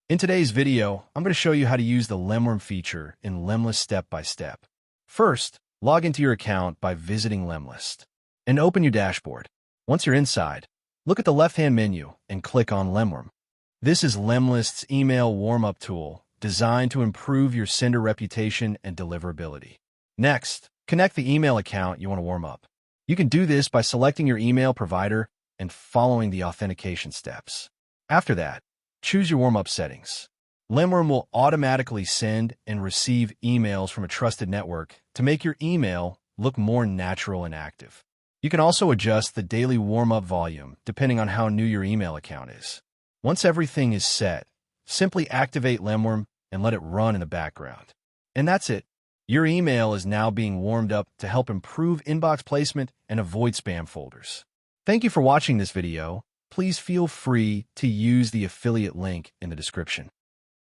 In today's video, I'm going to show you how to use the Lemwarm feature in Lemlist step by step. First, log into your account by visiting Lemlist and open your dashboard. Once you're inside, look at the left-hand menu and click on Lemwarm. This is Lemlist's email warm-up tool designed to improve your sender reputation and deliverability. Next, connect the email account you want to warm up. You can do this by selecting your email provider and following the authentication steps. After that, choose your warm-up settings. Lemwarm will automatically send and receive emails from a trusted network to make your email look more natural and active. You can also adjust the daily warm-up volume depending on how new your email account is. Once everything is set, simply activate Lemwarm and let it run in the background. And that's it. Your email is now being warmed up to help improve inbox placement and avoid spam folders. Thank you for watching this video. Please feel free to use the affiliate link in the description.